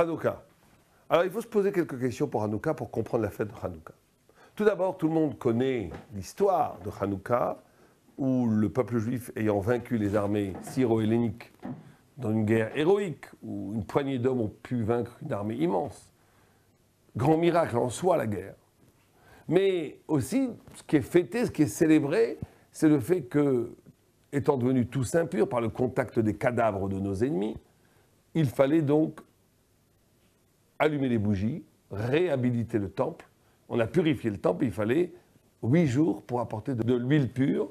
Hanouka. Alors, il faut se poser quelques questions pour Hanouka pour comprendre la fête de Hanouka. Tout d'abord, tout le monde connaît l'histoire de Hanouka, où le peuple juif ayant vaincu les armées syro-helléniques dans une guerre héroïque, où une poignée d'hommes ont pu vaincre une armée immense. Grand miracle en soi, la guerre. Mais aussi, ce qui est fêté, ce qui est célébré, c'est le fait que, étant devenus tous impurs par le contact des cadavres de nos ennemis, il fallait donc allumer les bougies, réhabiliter le temple. On a purifié le temple, il fallait 8 jours pour apporter de l'huile pure.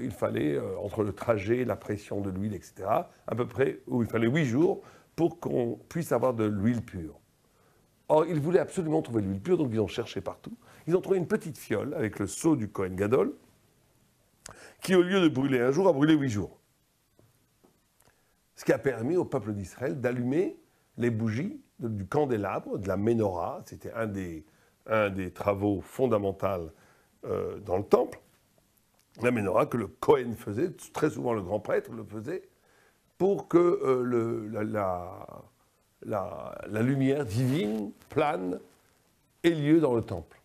Il fallait, entre le trajet, la pression de l'huile, etc., à peu près, où il fallait 8 jours pour qu'on puisse avoir de l'huile pure. Or, ils voulaient absolument trouver de l'huile pure, donc ils ont cherché partout. Ils ont trouvé une petite fiole avec le sceau du Kohen Gadol, qui, au lieu de brûler un jour, a brûlé 8 jours. Ce qui a permis au peuple d'Israël d'allumer les bougies du candélabre, de la menorah. C'était un des travaux fondamentaux dans le temple. La menorah que le Kohen faisait, très souvent le grand prêtre le faisait, pour que la lumière divine, plane, ait lieu dans le temple.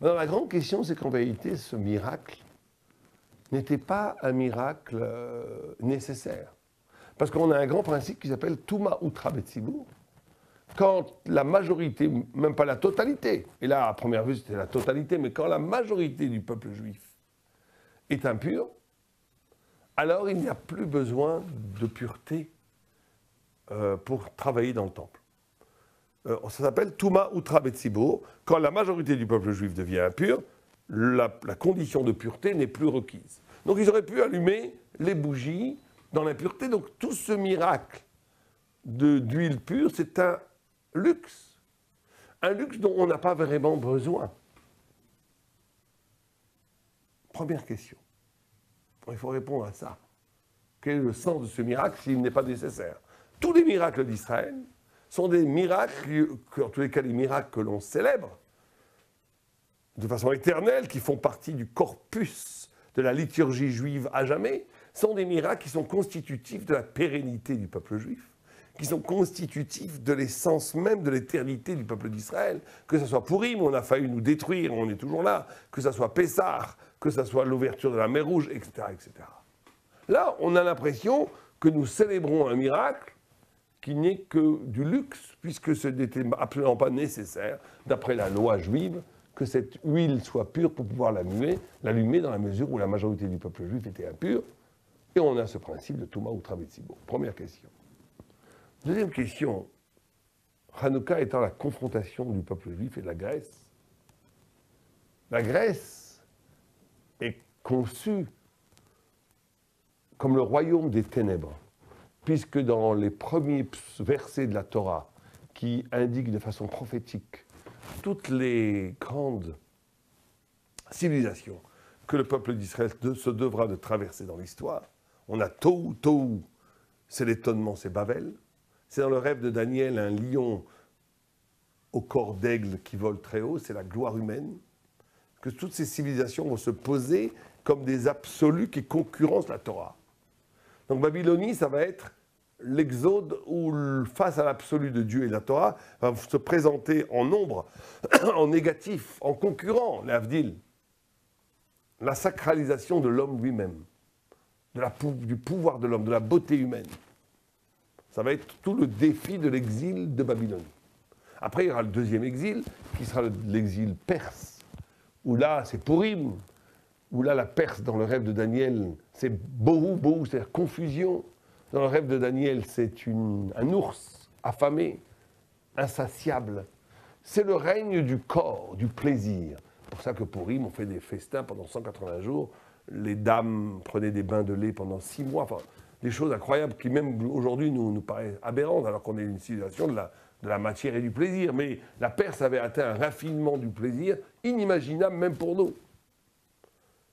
Maintenant, la grande question, c'est qu'en vérité, ce miracle n'était pas un miracle nécessaire. Parce qu'on a un grand principe qui s'appelle Touma Utra Betzibur. Quand la majorité, même pas la totalité, et là, à première vue, c'était la totalité, mais quand la majorité du peuple juif est impur, alors il n'y a plus besoin de pureté pour travailler dans le temple. Ça s'appelle Touma Utra Betzibur. Quand la majorité du peuple juif devient impur, la condition de pureté n'est plus requise. Donc ils auraient pu allumer les bougies dans l'impureté. Donc tout ce miracle d'huile pure, c'est un luxe dont on n'a pas vraiment besoin. Première question. Il faut répondre à ça. Quel est le sens de ce miracle s'il n'est pas nécessaire? Tous les miracles d'Israël sont des miracles, en tous les cas les miracles que l'on célèbre de façon éternelle, qui font partie du corpus de la liturgie juive à jamais, sont des miracles qui sont constitutifs de la pérennité du peuple juif, qui sont constitutifs de l'essence même de l'éternité du peuple d'Israël. Que ce soit Pourim, où on a failli nous détruire, on est toujours là, que ce soit Pessah, que ce soit l'ouverture de la mer Rouge, etc., etc. Là, on a l'impression que nous célébrons un miracle qui n'est que du luxe, puisque ce n'était absolument pas nécessaire, d'après la loi juive, que cette huile soit pure pour pouvoir l'allumer dans la mesure où la majorité du peuple juif était impur. Et on a ce principe de Touma Utra Betzibur. Première question. Deuxième question. Hanouka étant la confrontation du peuple juif et de la Grèce. La Grèce est conçue comme le royaume des ténèbres, puisque dans les premiers versets de la Torah qui indiquent de façon prophétique toutes les grandes civilisations que le peuple d'Israël se devra de traverser dans l'histoire, on a Tohu, Tohu, c'est l'étonnement, c'est Babel. C'est dans le rêve de Daniel un lion au corps d'aigle qui vole très haut, c'est la gloire humaine. Que toutes ces civilisations vont se poser comme des absolus qui concurrencent la Torah. Donc Babylonie, ça va être l'exode où, face à l'absolu de Dieu et de la Torah, va se présenter en nombre, en négatif, en concurrent, l'Avdil. La sacralisation de l'homme lui-même, du pouvoir de l'homme, de la beauté humaine. Ça va être tout le défi de l'exil de Babylonie. Après, il y aura le deuxième exil, qui sera l'exil perse, où là, c'est Pourim, où là, la Perse, dans le rêve de Daniel, c'est Bohu, Bohu, c'est-à-dire confusion. Dans le rêve de Daniel, c'est un ours affamé, insatiable. C'est le règne du corps, du plaisir. C'est pour ça que Pourim, on fait des festins pendant 180 jours. Les dames prenaient des bains de lait pendant 6 mois. Enfin, des choses incroyables qui, même aujourd'hui, nous paraissent aberrantes, alors qu'on est une civilisation de la matière et du plaisir. Mais la Perse avait atteint un raffinement du plaisir inimaginable, même pour nous.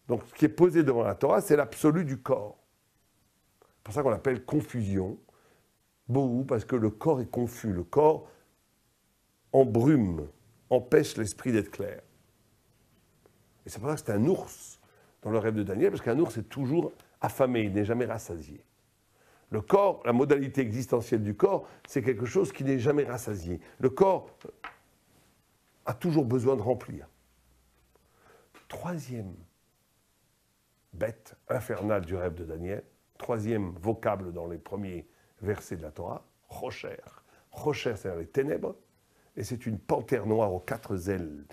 Donc, ce qui est posé devant la Torah, c'est l'absolu du corps. C'est pour ça qu'on l'appelle confusion. Bohu, parce que le corps est confus. Le corps embrume, empêche l'esprit d'être clair. Et c'est pour ça que c'est un ours dans le rêve de Daniel, parce qu'un ours est toujours affamé, il n'est jamais rassasié. Le corps, la modalité existentielle du corps, c'est quelque chose qui n'est jamais rassasié. Le corps a toujours besoin de remplir. Troisième bête infernale du rêve de Daniel, troisième vocable dans les premiers versets de la Torah, Rocher. Rocher, c'est-à-dire les ténèbres, et c'est une panthère noire aux quatre ailes,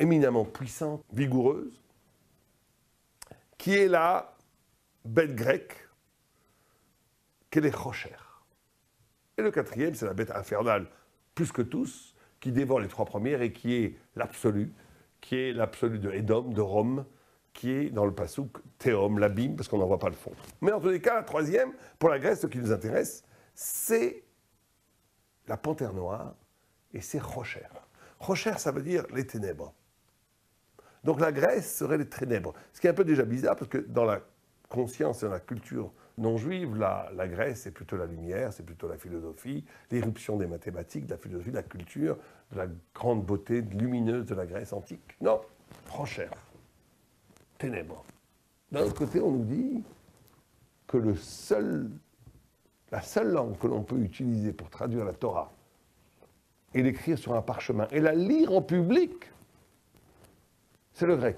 éminemment puissante, vigoureuse, qui est la bête grecque, qu'elle est Rocher. Et le quatrième, c'est la bête infernale, plus que tous, qui dévore les trois premières et qui est l'absolu de Édom, de Rome, qui est dans le passouk Théom, l'abîme, parce qu'on n'en voit pas le fond. Mais en tous les cas, la troisième, pour la Grèce, ce qui nous intéresse, c'est la panthère noire, et c'est Rocher. Rocher, ça veut dire les ténèbres. Donc la Grèce serait les ténèbres. Ce qui est un peu déjà bizarre, parce que dans la conscience et dans la culture non juive, la Grèce, c'est plutôt la lumière, c'est plutôt la philosophie, l'éruption des mathématiques, de la philosophie, de la culture, de la grande beauté lumineuse de la Grèce antique. Non, Rocher, ténèbres. D'un autre côté, on nous dit que la seule langue que l'on peut utiliser pour traduire la Torah et l'écrire sur un parchemin et la lire en public, c'est le grec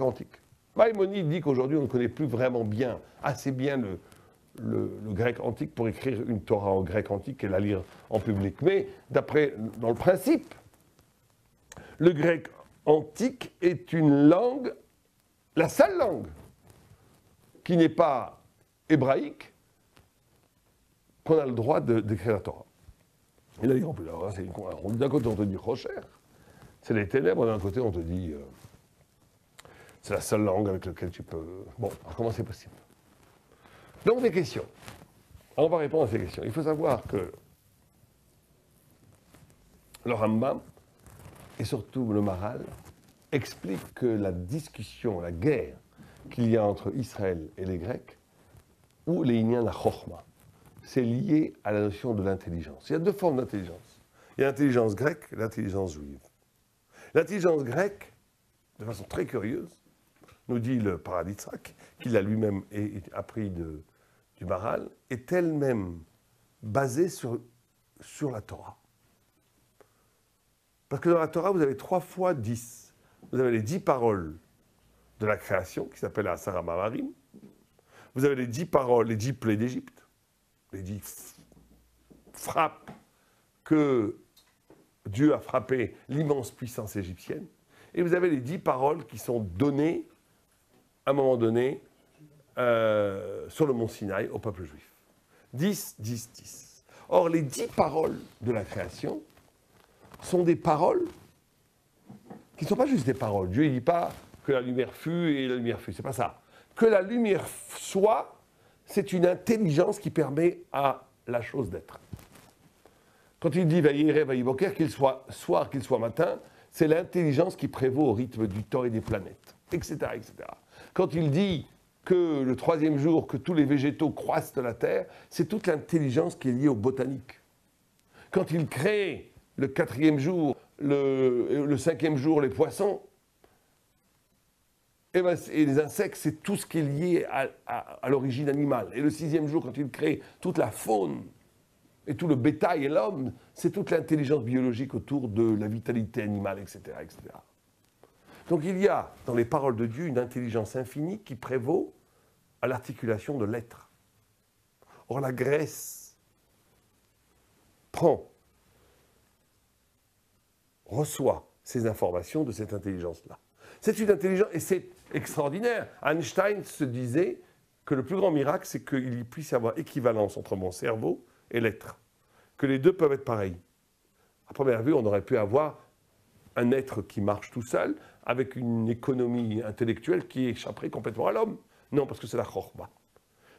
antique. Maïmonide dit qu'aujourd'hui, on ne connaît plus vraiment bien, assez bien le grec antique pour écrire une Torah en grec antique et la lire en public. Mais dans le principe, le grec antique est une langue, la seule langue qui n'est pas hébraïque, qu'on a le droit d'écrire la Torah. Et là, d'un côté, on te dit Rocher, c'est les ténèbres, d'un côté, on te dit c'est la seule langue avec laquelle tu peux. Bon, alors comment c'est possible? Donc, des questions. Alors, on va répondre à ces questions. Il faut savoir que le Rambam, et surtout le Maharal, expliquent que la discussion, la guerre qu'il y a entre Israël et les Grecs, ou les Inyan la Chochma, c'est lié à la notion de l'intelligence. Il y a deux formes d'intelligence. Il y a l'intelligence grecque et l'intelligence juive. L'intelligence grecque, de façon très curieuse, nous dit le Paraditzrak, qu'il a lui-même appris du Maharal, est elle-même basée sur la Torah. Parce que dans la Torah, vous avez 3 fois 10. Vous avez les 10 paroles de la création, qui s'appellent Asara Mamarim. Vous avez les 10 paroles, les 10 plaies d'Égypte, les 10 frappes que Dieu a frappé l'immense puissance égyptienne. Et vous avez les 10 paroles qui sont données, à un moment donné, sur le mont Sinaï au peuple juif. 10, 10, 10. Or, les 10 paroles de la création sont des paroles qui ne sont pas juste des paroles. Dieu ne dit pas que la lumière fut et la lumière fut. C'est pas ça. Que la lumière soit, c'est une intelligence qui permet à la chose d'être. Quand il dit Vaïré, Vaïboker, qu'il soit soir, qu'il soit matin, c'est l'intelligence qui prévaut au rythme du temps et des planètes, etc., etc. Quand il dit que le 3e jour, que tous les végétaux croissent de la terre, c'est toute l'intelligence qui est liée aux botaniques. Quand il crée le 4e jour, le 5e jour, les poissons, et les insectes, c'est tout ce qui est lié à l'origine animale. Et le 6e jour, quand il crée toute la faune, et tout le bétail et l'homme, c'est toute l'intelligence biologique autour de la vitalité animale, etc., etc. Donc il y a dans les paroles de Dieu une intelligence infinie qui prévaut à l'articulation de l'être. Or la Grèce reçoit ces informations de cette intelligence-là. C'est une intelligence, et c'est extraordinaire. Einstein se disait que le plus grand miracle, c'est qu'il puisse y avoir équivalence entre mon cerveau et l'être, que les deux peuvent être pareils. À première vue, on aurait pu avoir un être qui marche tout seul, avec une économie intellectuelle qui échapperait complètement à l'homme. Non, parce que c'est la chokhma.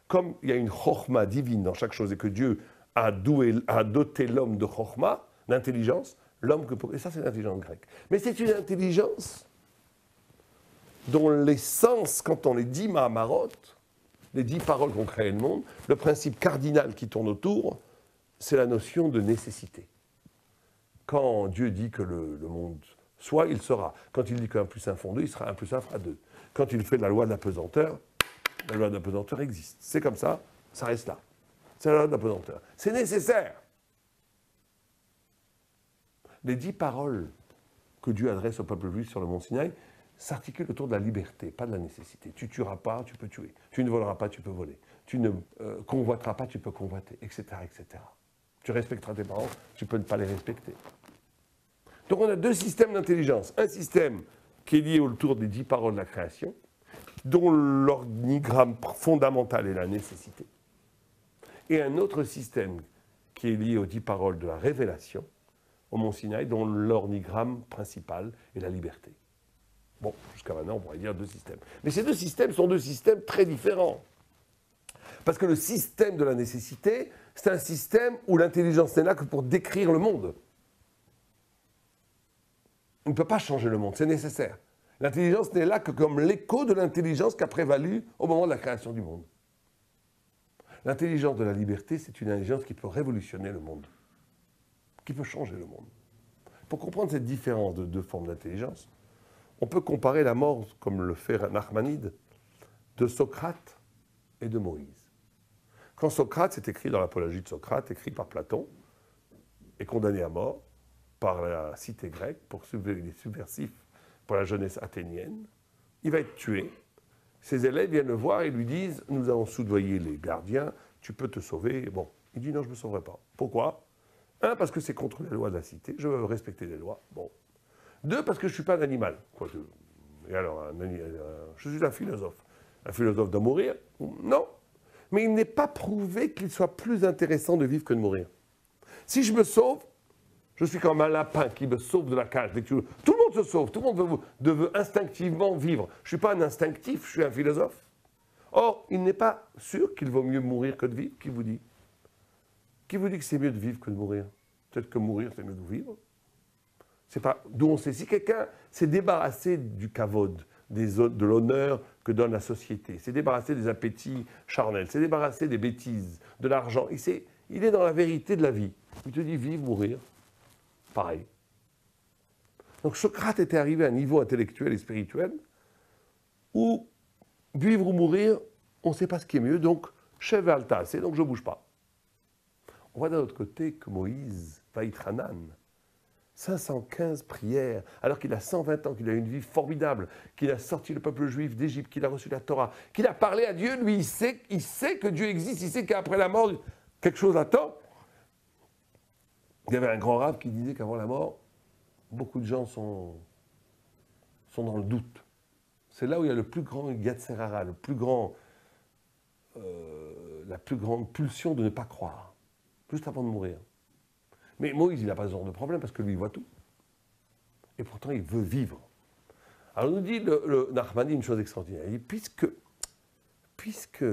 Comme il y a une chokhma divine dans chaque chose et que Dieu a doté l'homme de chokhma, d'intelligence, et ça c'est l'intelligence grecque. Mais c'est une intelligence dont l'essence, quand on les dit Mahamarot, les 10 paroles qui ont créé le monde, le principe cardinal qui tourne autour, c'est la notion de nécessité. Quand Dieu dit que le monde soit, il sera. Quand il dit qu'un plus un font 2, il sera 1 plus 1 fera 2. Quand il fait la loi de la pesanteur existe. C'est comme ça. Ça reste là. C'est la loi de la pesanteur. C'est nécessaire. Les 10 paroles que Dieu adresse au peuple juif sur le mont Sinaï s'articulent autour de la liberté, pas de la nécessité. Tu tueras pas, tu peux tuer. Tu ne voleras pas, tu peux voler. Tu ne convoiteras pas, tu peux convoiter, etc., etc. Tu respecteras tes parents, tu peux ne pas les respecter. Donc on a 2 systèmes d'intelligence. Un système qui est lié autour des 10 paroles de la création, dont l'organigramme fondamental est la nécessité. Et un autre système qui est lié aux 10 paroles de la révélation, au mont Sinaï, dont l'organigramme principal est la liberté. Bon, jusqu'à maintenant, on pourrait dire 2 systèmes. Mais ces 2 systèmes sont 2 systèmes très différents. Parce que le système de la nécessité, c'est un système où l'intelligence n'est là que pour décrire le monde. On ne peut pas changer le monde, c'est nécessaire. L'intelligence n'est là que comme l'écho de l'intelligence qui a prévalu au moment de la création du monde. L'intelligence de la liberté, c'est une intelligence qui peut révolutionner le monde, qui peut changer le monde. Pour comprendre cette différence de 2 formes d'intelligence, on peut comparer la mort, comme le fait Nachmanide, de Socrate et de Moïse. Quand Socrate, c'est écrit dans l'Apologie de Socrate, écrit par Platon, est condamné à mort par la cité grecque pour les subversifs pour la jeunesse athénienne, il va être tué. Ses élèves viennent le voir et lui disent « Nous avons soudoyé les gardiens, tu peux te sauver. » Bon, il dit « Non, je ne me sauverai pas. » Pourquoi? 1, parce que c'est contre les lois de la cité, je veux respecter les lois. Bon. 2, parce que je ne suis pas un animal. Et alors, je suis un philosophe. Un philosophe doit mourir? Non. Mais il n'est pas prouvé qu'il soit plus intéressant de vivre que de mourir. Si je me sauve, je suis comme un lapin qui me sauve de la cage. Tout le monde se sauve, tout le monde veut instinctivement vivre. Je ne suis pas un instinctif, je suis un philosophe. Or, il n'est pas sûr qu'il vaut mieux mourir que de vivre. Qui vous dit? Qui vous dit que c'est mieux de vivre que de mourir? Peut-être que mourir, c'est mieux que vivre. C'est pas d'où on sait. Si quelqu'un s'est débarrassé du kavod, de l'honneur que donne la société, s'est débarrassé des appétits charnels, s'est débarrassé des bêtises, de l'argent, il est dans la vérité de la vie. Il te dit vivre, mourir. Pareil. Donc Socrate était arrivé à un niveau intellectuel et spirituel où vivre ou mourir, on ne sait pas ce qui est mieux, donc chef alta, c'est donc je ne bouge pas. On voit d'un autre côté que Moïse, Vaïtranan, 515 prières, alors qu'il a 120 ans, qu'il a une vie formidable, qu'il a sorti le peuple juif d'Égypte, qu'il a reçu la Torah, qu'il a parlé à Dieu, lui il sait que Dieu existe, il sait qu'après la mort, quelque chose attend. Il y avait un grand rabbin qui disait qu'avant la mort, beaucoup de gens sont dans le doute. C'est là où il y a le plus grand Yatserara, la plus grande pulsion de ne pas croire, juste avant de mourir. Mais Moïse, il n'a pas ce genre de problème parce que lui, il voit tout. Et pourtant, il veut vivre. Alors, nous dit le Nachmani une chose extraordinaire. Il dit, puisque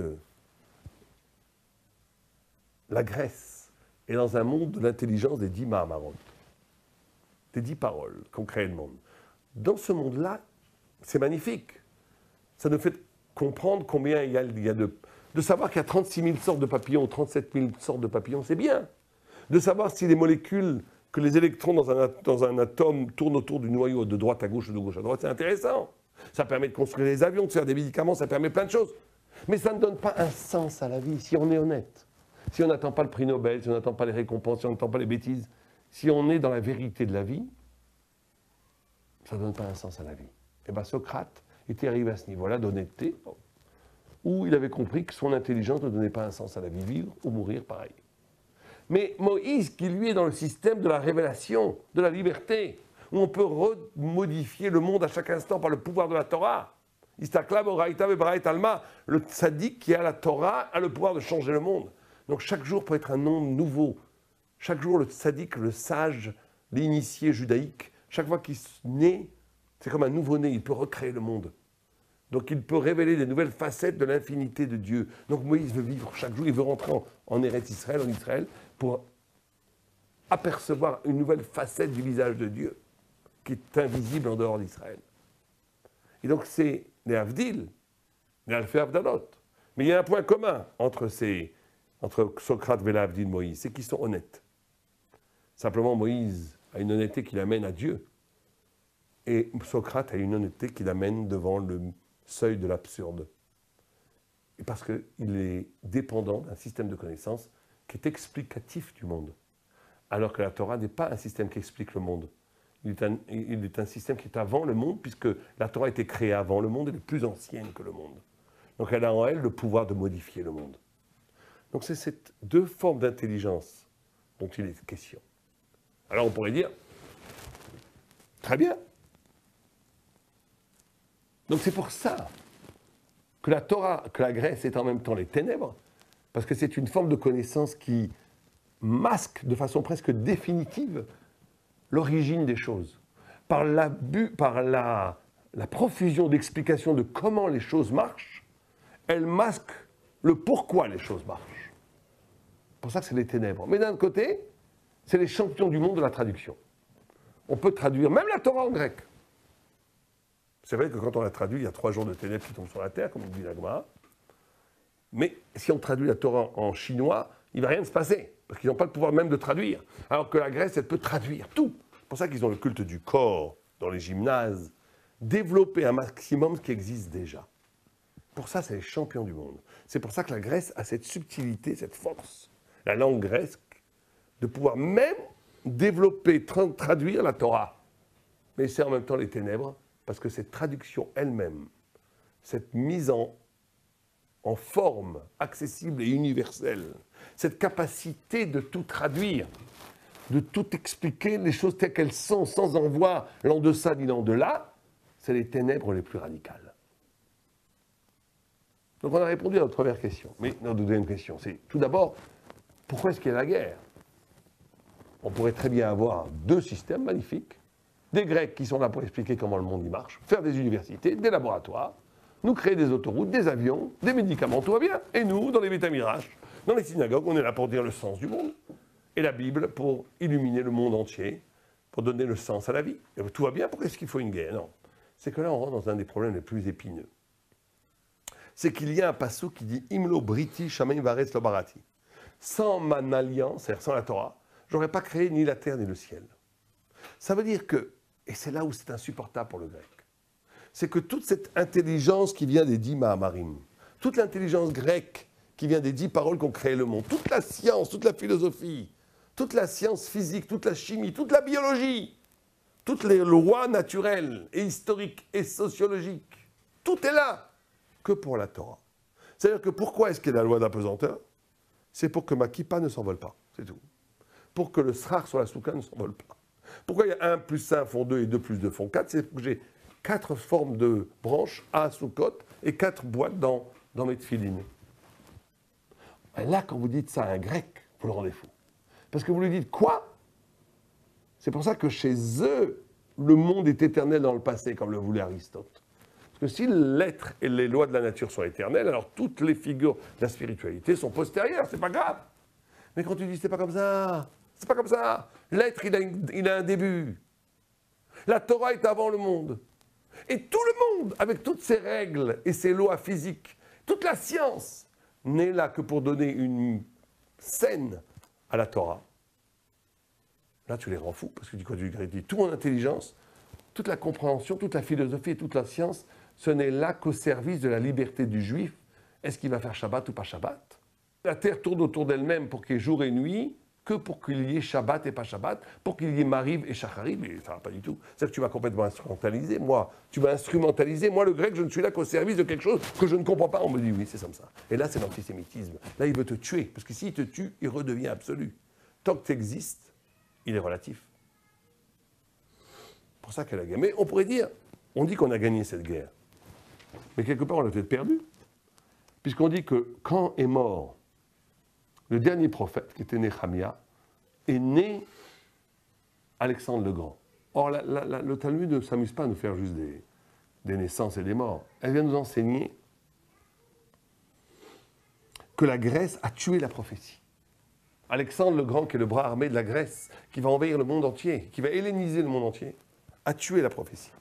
la Grèce est dans un monde de l'intelligence des 10 Mahamarot, des 10 paroles qu'on crée le monde. Dans ce monde-là, c'est magnifique. Ça nous fait comprendre combien il y a de savoir qu'il y a 36 000 sortes de papillons, 37 000 sortes de papillons, c'est bien. De savoir si les molécules, que les électrons dans un atome tournent autour du noyau de droite à gauche ou de gauche à droite, c'est intéressant. Ça permet de construire des avions, de faire des médicaments, ça permet plein de choses. Mais ça ne donne pas un sens à la vie, si on est honnête. Si on n'attend pas le prix Nobel, si on n'attend pas les récompenses, si on n'attend pas les bêtises, si on est dans la vérité de la vie, ça ne donne pas un sens à la vie. Et bien Socrate était arrivé à ce niveau-là d'honnêteté, où il avait compris que son intelligence ne donnait pas un sens à la vie, vivre ou mourir, pareil. Mais Moïse, qui lui est dans le système de la révélation, de la liberté, où on peut remodifier le monde à chaque instant par le pouvoir de la Torah, Istakla, Boraïta, Bebraït, Alma, le tzaddik qui a la Torah a le pouvoir de changer le monde. Donc chaque jour peut être un nom nouveau. Chaque jour, le tzaddik, le sage, l'initié judaïque, chaque fois qu'il naît, c'est comme un nouveau-né, il peut recréer le monde. Donc il peut révéler des nouvelles facettes de l'infinité de Dieu. Donc Moïse veut vivre chaque jour, il veut rentrer en Eretz Israël, en Israël, pour apercevoir une nouvelle facette du visage de Dieu, qui est invisible en dehors d'Israël. Et donc c'est les Avdil, les Alfé Avdalot. Mais il y a un point commun entre Socrate et l'Avdil Moïse, c'est qu'ils sont honnêtes. Simplement Moïse a une honnêteté qui l'amène à Dieu. Et Socrate a une honnêteté qui l'amène devant le seuil de l'absurde. et parce qu'il est dépendant d'un système de connaissances qui est explicatif du monde. Alors que la Torah n'est pas un système qui explique le monde. Il est un système qui est avant le monde, puisque la Torah a été créée avant le monde, elle est plus ancienne que le monde. Donc elle a en elle le pouvoir de modifier le monde. Donc c'est ces deux formes d'intelligence dont il est question. Alors on pourrait dire, très bien. Donc c'est pour ça que la Torah, que la Grèce est en même temps les ténèbres, parce que c'est une forme de connaissance qui masque de façon presque définitive l'origine des choses. Par la profusion d'explications de comment les choses marchent, elle masque le pourquoi les choses marchent. C'est pour ça que c'est les ténèbres. Mais d'un autre côté, c'est les champions du monde de la traduction. On peut traduire même la Torah en grec. C'est vrai que quand on la traduit, il y a 3 jours de ténèbres qui tombent sur la terre, comme dit la Gemara. Mais si on traduit la Torah en chinois, il ne va rien se passer, parce qu'ils n'ont pas le pouvoir même de traduire. Alors que la Grèce, elle peut traduire tout. C'est pour ça qu'ils ont le culte du corps dans les gymnases, développer un maximum ce qui existe déjà. Pour ça, c'est les champions du monde. C'est pour ça que la Grèce a cette subtilité, cette force, la langue grecque, de pouvoir même développer, traduire la Torah. Mais c'est en même temps les ténèbres, parce que cette traduction elle-même, cette mise en forme accessible et universelle, cette capacité de tout traduire, de tout expliquer, les choses telles qu'elles sont, sans en voir l'en-deçà ni l'en-delà, c'est les ténèbres les plus radicales. Donc on a répondu à notre première question. Mais notre deuxième question, c'est tout d'abord, pourquoi est-ce qu'il y a la guerre? On pourrait très bien avoir 2 systèmes magnifiques, des Grecs qui sont là pour expliquer comment le monde y marche, faire des universités, des laboratoires, nous créer des autoroutes, des avions, des médicaments, tout va bien. Et nous, dans les Bétamirages, dans les synagogues, on est là pour dire le sens du monde. Et la Bible pour illuminer le monde entier, pour donner le sens à la vie. Et tout va bien, pourquoi est-ce qu'il faut une guerre? Non. C'est que là, on rentre dans un des problèmes les plus épineux. C'est qu'il y a un passage qui dit « Imlo briti shamein varetz lo barati ». Sans ma alliance, c'est-à-dire sans la Torah, je n'aurais pas créé ni la terre ni le ciel. Ça veut dire que, et c'est là où c'est insupportable pour le grec, c'est que toute cette intelligence qui vient des 10 Mahamarim, toute l'intelligence grecque qui vient des 10 paroles qui ont créé le monde, toute la science, toute la philosophie, toute la science physique, toute la chimie, toute la biologie, toutes les lois naturelles et historiques et sociologiques, tout est là que pour la Torah. C'est-à-dire que pourquoi est-ce qu'il y a la loi d'apesanteur? C'est pour que ma kippa ne s'envole pas, c'est tout. Pour que le srar sur la soukha ne s'envole pas. Pourquoi il y a 1 plus 1 font 2 et 2 plus 2 font 4? C'est pour que j'ai 4 formes de branches à Soukot et 4 boîtes dans mes tefilines. Et là, quand vous dites ça à un grec, vous le rendez fou. Parce que vous lui dites quoi? C'est pour ça que chez eux, le monde est éternel dans le passé, comme le voulait Aristote. Parce que si l'être et les lois de la nature sont éternelles, alors toutes les figures de la spiritualité sont postérieures, c'est pas grave. Mais quand tu dis c'est pas comme ça, c'est pas comme ça. L'être, il a un début. La Torah est avant le monde. Et tout le monde, avec toutes ses règles et ses lois physiques, toute la science, n'est là que pour donner une scène à la Torah. Là, tu les rends fous, parce que du côté du grec, toute mon intelligence, toute la compréhension, toute la philosophie et toute la science, ce n'est là qu'au service de la liberté du juif. Est-ce qu'il va faire Shabbat ou pas Shabbat? La terre tourne autour d'elle-même pour qu'il y ait jour et nuit, que pour qu'il y ait Shabbat et pas Shabbat, pour qu'il y ait Mariv et Shacharit, mais ça ne va pas du tout. C'est-à-dire que tu vas complètement instrumentaliser. Moi, tu vas instrumentaliser. Moi, le grec, je ne suis là qu'au service de quelque chose que je ne comprends pas. On me dit oui, c'est comme ça. Et là, c'est l'antisémitisme. Là, il veut te tuer, parce que s'il te tue, il redevient absolu. Tant que tu existes, il est relatif. C'est pour ça qu'elle a gagné. Mais on pourrait dire, on dit qu'on a gagné cette guerre. Mais quelque part, on l'a peut-être perdu. Puisqu'on dit que quand est mort le dernier prophète, qui était Néhémia, est né Alexandre le Grand. Or, le Talmud ne s'amuse pas à nous faire juste des naissances et des morts. Elle vient nous enseigner que la Grèce a tué la prophétie. Alexandre le Grand, qui est le bras armé de la Grèce, qui va envahir le monde entier, qui va helléniser le monde entier, a tué la prophétie.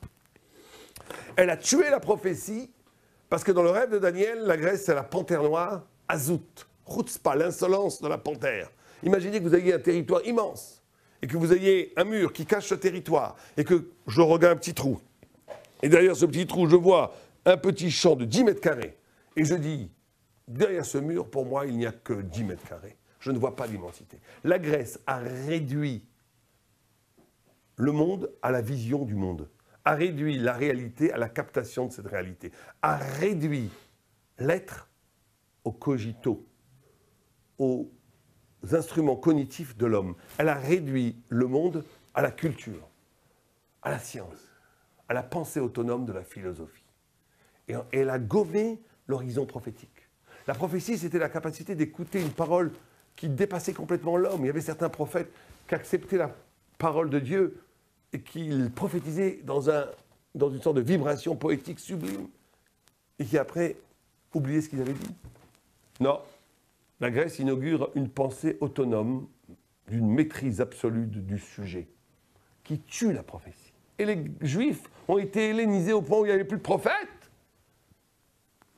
Elle a tué la prophétie parce que dans le rêve de Daniel, la Grèce, c'est la panthère noire, Azout. Chutzpah, l'insolence de la panthère. Imaginez que vous ayez un territoire immense et que vous ayez un mur qui cache ce territoire et que je regarde un petit trou. Et derrière ce petit trou, je vois un petit champ de 10 mètres carrés. Et je dis, derrière ce mur, pour moi, il n'y a que 10 mètres carrés. Je ne vois pas l'immensité. La Grèce a réduit le monde à la vision du monde, a réduit la réalité à la captation de cette réalité, a réduit l'être au cogito, aux instruments cognitifs de l'homme. Elle a réduit le monde à la culture, à la science, à la pensée autonome de la philosophie. Et elle a gommé l'horizon prophétique. La prophétie, c'était la capacité d'écouter une parole qui dépassait complètement l'homme. Il y avait certains prophètes qui acceptaient la parole de Dieu et qui prophétisaient dans une sorte de vibration poétique sublime et qui après oubliaient ce qu'ils avaient dit. Non, la Grèce inaugure une pensée autonome d'une maîtrise absolue du sujet qui tue la prophétie. Et les Juifs ont été hellénisés au point où il n'y avait plus de prophètes.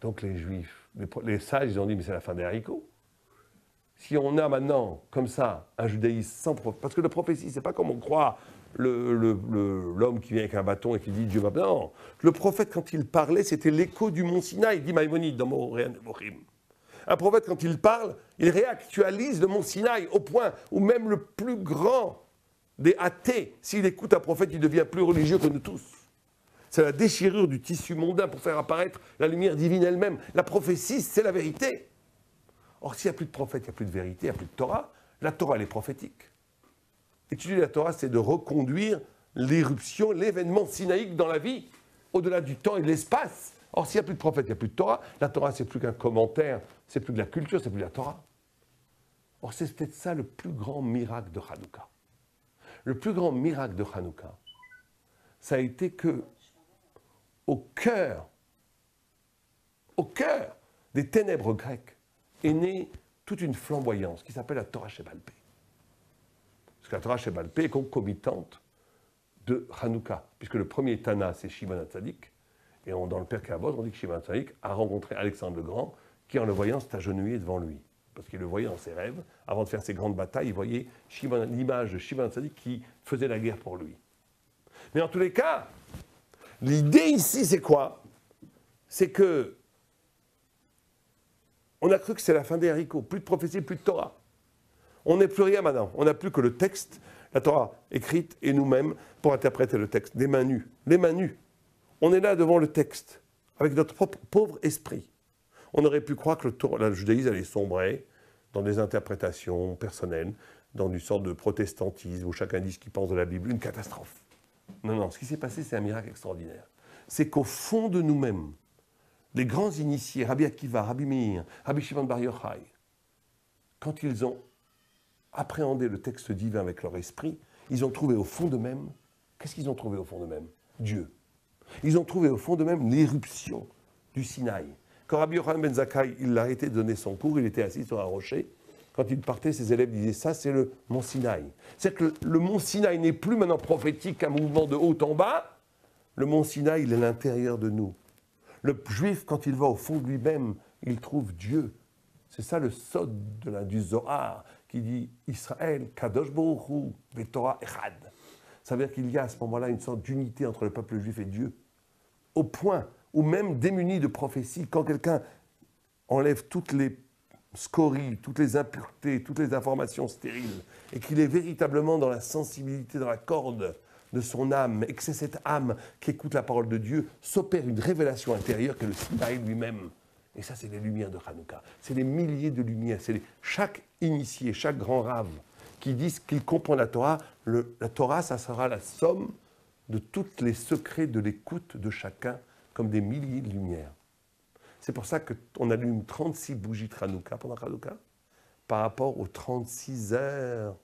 Donc les Juifs, les sages, ils ont dit, mais c'est la fin des haricots. Si on a maintenant, comme ça, un judaïsme sans prophète, parce que la prophétie, c'est pas comme on croit l'homme qui vient avec un bâton et qui dit Dieu va. Non, le prophète, quand il parlait, c'était l'écho du mont Sinaï, dit Maïmonide dans Moréan Nevochim. Un prophète, quand il parle, il réactualise le mont Sinaï au point où même le plus grand des athées, s'il écoute un prophète, il devient plus religieux que nous tous. C'est la déchirure du tissu mondain pour faire apparaître la lumière divine elle-même. La prophétie, c'est la vérité. Or, s'il n'y a plus de prophète, il n'y a plus de vérité, il n'y a plus de Torah. La Torah, elle est prophétique. Étudier la Torah, c'est de reconduire l'éruption, l'événement sinaïque dans la vie, au-delà du temps et de l'espace. Or, s'il n'y a plus de prophète, il n'y a plus de Torah. La Torah, c'est plus qu'un commentaire, c'est plus de la culture, c'est plus de la Torah. Or, c'est peut-être ça le plus grand miracle de Hanouka. Le plus grand miracle de Hanouka, ça a été que, au cœur des ténèbres grecques, est née toute une flamboyance qui s'appelle la Torah Shebaal Peh. Parce que la Torah Shebaal Peh est concomitante de Hanouka, puisque le premier Tana, c'est Shimon HaTzadik, et dans le Pirkei Avot, on dit que Shimon HaTzadik a rencontré Alexandre le Grand, qui en le voyant s'est agenouillé devant lui. Parce qu'il le voyait dans ses rêves, avant de faire ses grandes batailles, il voyait l'image de Shimon HaTzadik qui faisait la guerre pour lui. Mais en tous les cas, l'idée ici, c'est quoi? C'est que on a cru que c'est la fin des haricots, plus de prophétie, plus de Torah. On n'est plus rien maintenant, on n'a plus que le texte, la Torah écrite, et nous-mêmes pour interpréter le texte, les mains nues. On est là devant le texte, avec notre propre pauvre esprit. On aurait pu croire que le judaïsme allait sombrer dans des interprétations personnelles, dans une sorte de protestantisme où chacun dit ce qu'il pense de la Bible, une catastrophe. Non, ce qui s'est passé, c'est un miracle extraordinaire. C'est qu'au fond de nous-mêmes, les grands initiés, Rabbi Akiva, Rabbi Meir, Rabbi Shimon Bar Yochai, quand ils ont appréhendé le texte divin avec leur esprit, ils ont trouvé au fond d'eux-mêmes, qu'est-ce qu'ils ont trouvé au fond d'eux-mêmes? Dieu. Ils ont trouvé au fond d'eux-mêmes l'éruption du Sinaï. Quand Rabbi Yochanan ben Zakkai, il a arrêté de donner son cours, il était assis sur un rocher. Quand il partait, ses élèves disaient ça, c'est le mont Sinaï. C'est-à-dire que le mont Sinaï n'est plus maintenant prophétique, un mouvement de haut en bas. Le mont Sinaï, il est à l'intérieur de nous. Le juif, quand il va au fond de lui-même, il trouve Dieu. C'est ça le sod du Zohar qui dit Israël, Kadosh Baruch Hu, Vetorah Echad. Ça veut dire qu'il y a à ce moment-là une sorte d'unité entre le peuple juif et Dieu. Au point où même démuni de prophétie, quand quelqu'un enlève toutes les scories, toutes les impuretés, toutes les informations stériles, et qu'il est véritablement dans la sensibilité, dans la corde de son âme, et que c'est cette âme qui écoute la parole de Dieu, s'opère une révélation intérieure que le Sinaï lui-même. Et ça, c'est les lumières de Hanouka. C'est les milliers de lumières. C'est chaque initié, chaque grand rave qui dit qu'il comprend la Torah. La Torah, ça sera la somme de tous les secrets de l'écoute de chacun, comme des milliers de lumières. C'est pour ça qu'on allume 36 bougies de Hanouka pendant Hanouka, par rapport aux 36 heures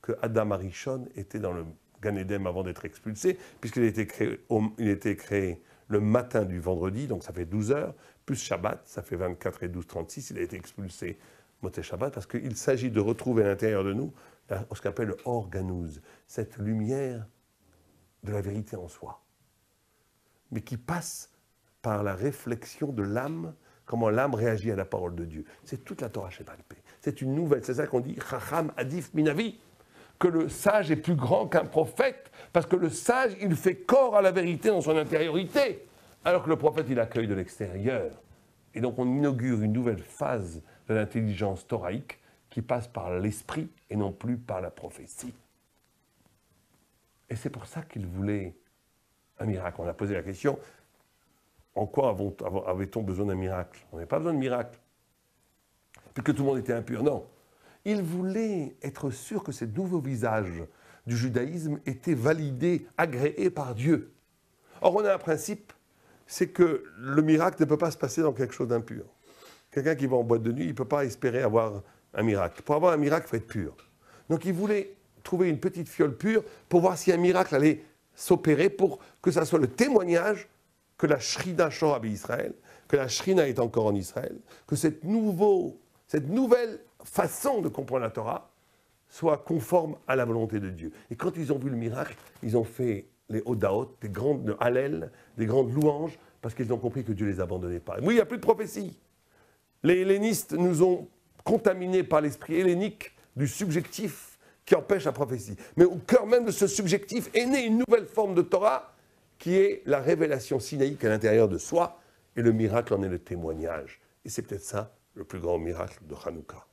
que Adam Arishon était dans le Gan Eden avant d'être expulsé, puisqu'il a été créé le matin du vendredi, donc ça fait 12 heures, plus Shabbat, ça fait 24 et 12, 36, il a été expulsé Motzei Shabbat, parce qu'il s'agit de retrouver à l'intérieur de nous ce qu'on appelle le Or Ganouz, cette lumière de la vérité en soi, mais qui passe par la réflexion de l'âme, comment l'âme réagit à la parole de Dieu. C'est toute la Torah Shebaal Peh. C'est une nouvelle, c'est ça qu'on dit Chacham Adif Minavi, que le sage est plus grand qu'un prophète, parce que le sage, il fait corps à la vérité dans son intériorité, alors que le prophète, il accueille de l'extérieur. Et donc on inaugure une nouvelle phase de l'intelligence thoraïque qui passe par l'esprit et non plus par la prophétie. Et c'est pour ça qu'il voulait un miracle. On a posé la question, en quoi avait-on besoin d'un miracle? On n'avait pas besoin de miracle. Puisque tout le monde était impur. Non. Il voulait être sûr que ce nouveau visage du judaïsme était validé, agréé par Dieu. Or, on a un principe, c'est que le miracle ne peut pas se passer dans quelque chose d'impur. Quelqu'un qui va en boîte de nuit, il ne peut pas espérer avoir un miracle. Pour avoir un miracle, il faut être pur. Donc, il voulait trouver une petite fiole pure pour voir si un miracle allait s'opérer pour que ça soit le témoignage que la Shrina Shora Israël, que la Shrina est encore en Israël, que cette nouvelle façon de comprendre la Torah soit conforme à la volonté de Dieu. Et quand ils ont vu le miracle, ils ont fait les Odaot, des grandes hallels, des grandes louanges, parce qu'ils ont compris que Dieu ne les abandonnait pas. Oui, il n'y a plus de prophétie. Les hellénistes nous ont contaminés par l'esprit hellénique du subjectif qui empêche la prophétie. Mais au cœur même de ce subjectif est née une nouvelle forme de Torah qui est la révélation sinaïque à l'intérieur de soi, et le miracle en est le témoignage. Et c'est peut-être ça le plus grand miracle de Hanouka.